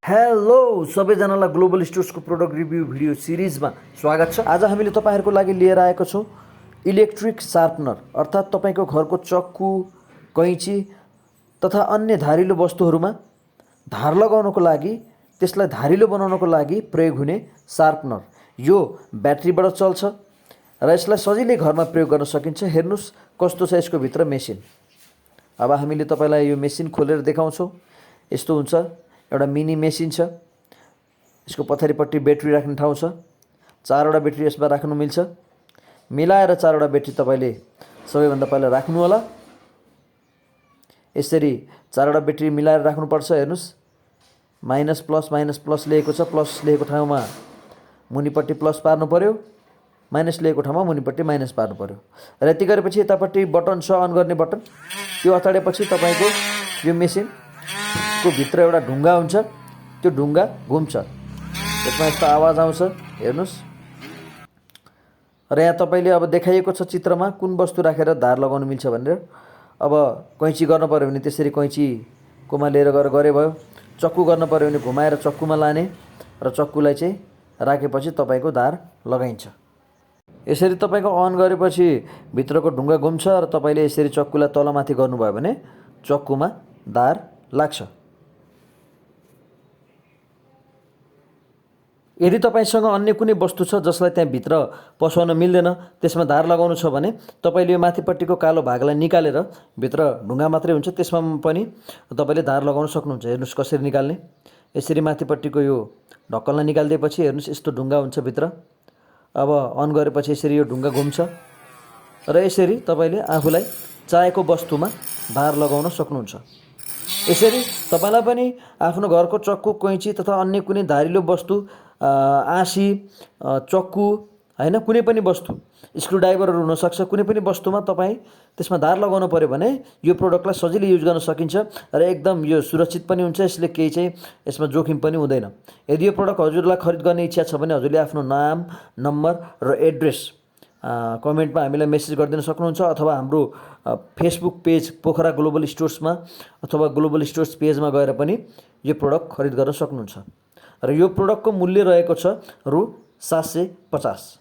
Hello सबैजनालाई global स्टोर्सको product review video सिरिजमा स्वागत छ। आज हामीले तपाईहरुको लागि लिएर आएको छौं इलेक्ट्रिक शार्पनर अर्थात् तपाईको घरको चक्कु, कैंची तथा अन्य धारिलो वस्तुहरुमा धार लगाउनको लागि, त्यसलाई धारिलो बनाउनको लागि प्रयोग हुने शार्पनर। यो ब्याट्रीबाट चल्छ र यसलाई सजिलै घरमा प्रयोग गर्न सकिन्छ। हेर्नुस् कस्तो छ यसको भित्र मेसिन। अब हामीले तपाईलाई यो मेसिन खोलेर देखाउँछौं। यस्तो हुन्छ। एउटा मिनी मेसिन छ। यसको पछाडिपट्टि ब्याट्री राख्ने ठाउँ छ। 4 वटा ब्याट्री यसमा राख्नु मिल्छ। मिलाएर 4 वटा ब्याट्री तपाईले सबैभन्दा पहिला राख्नु होला। यसरी 4 वटा ब्याट्री मिलाएर राख्नु पर्छ। हेर्नुस् माइनस प्लस लेखेको छ। प्लस लेखेको ठाउँमा मुनिपट्टि प्लस पार्नु पर्यो, माइनस लेखेको ठाउँमा मुनिपट्टि माइनस पार्नु पर्यो। र यति गरेपछि यतापट्टि बटन छ, अन गर्ने बटन। त्यो अताडेपछि तपाईको यो मेसिन को भित्र एउटा ढुङ्गा हुन्छ। त्यो ढुङ्गा घुम्छ। यसमा यस्तो आवाज आउँछ। हेर्नुस्। र यहाँ तपाईले अब देखाइएको छ चित्रमा कुन वस्तु राखेर धार लगाउन मिल्छ भनेर। अब कैंची गर्न पर्यो भने त्यसरी कैंचीकोमा लिएर गएर गरे भयो। चक्कु गर्न पर्यो भने घुमाएर चक्कुमा लाने र चक्कुलाई चाहिँ राखेपछि तपाईको धार लगाइन्छ। यसरी तपाईको अन गरेपछि भित्रको ढुङ्गा घुम्छ र तपाईले यसरी चक्कुलाई तलमाथि गर्नुभयो भने चक्कुमा धार लाग्छ। यदि तपाईसँग अन्य कुनै वस्तु छ जसलाई त्यहाँ भित्र पसाउन मिल्दैन, त्यसमा धार लगाउनु छ भने तपाईले यो माथिपट्टिको कालो भागलाई निकालेर भित्र ढुङ्गा मात्रै हुन्छ त्यसमा पनि तपाईले धार लगाउन सक्नुहुन्छ। हेर्नुस् कसरी निकाल्ने। यसरी माथिपट्टिको यो ढक्कललाई निकाल्दिएपछि हेर्नुस् यस्तो ढुङ्गा हुन्छ भित्र। अब अन गरेपछि यसरी यो ढुङ्गा घुम्छ र यसरी तपाईले आफूलाई चाहेको वस्तुमा धार लगाउन सक्नुहुन्छ। यसरी तपाईलाई पनि आफ्नो घरको चक्कु, कैंची तथा अन्य कुनै धारिलो वस्तु, आँसी, चक्कु हैन कुनै पनि वस्तु, स्क्रुड्राइभरहरु हुन सक्छ, कुनै पनि वस्तुमा तपाई त्यसमा धार लगाउनु पर्यो भने यो प्रोडक्टलाई सजिलै युज गर्न सकिन्छ र एकदम यो सुरक्षित पनि हुन्छ। यसले केही चाहिँ यसमा जोखिम पनि हुँदैन। यदि यो प्रोडक्ट हजुरलाई खरिद गर्ने इच्छा छ भने हजुरले आफ्नो नाम, नम्बर र एड्रेस कमेन्टमा हामीलाई मेसेज गरिदिन सक्नुहुन्छ अथवा हाम्रो फेसबुक पेज पोखरा ग्लोबल स्टोर्समा अथवा ग्लोबल स्टोर्स पेजमा गएर पनि यो प्रोडक्ट खरिद गर्न सक्नुहुन्छ। र यो प्रोडक्टको मूल्य रहेको छ रु 750।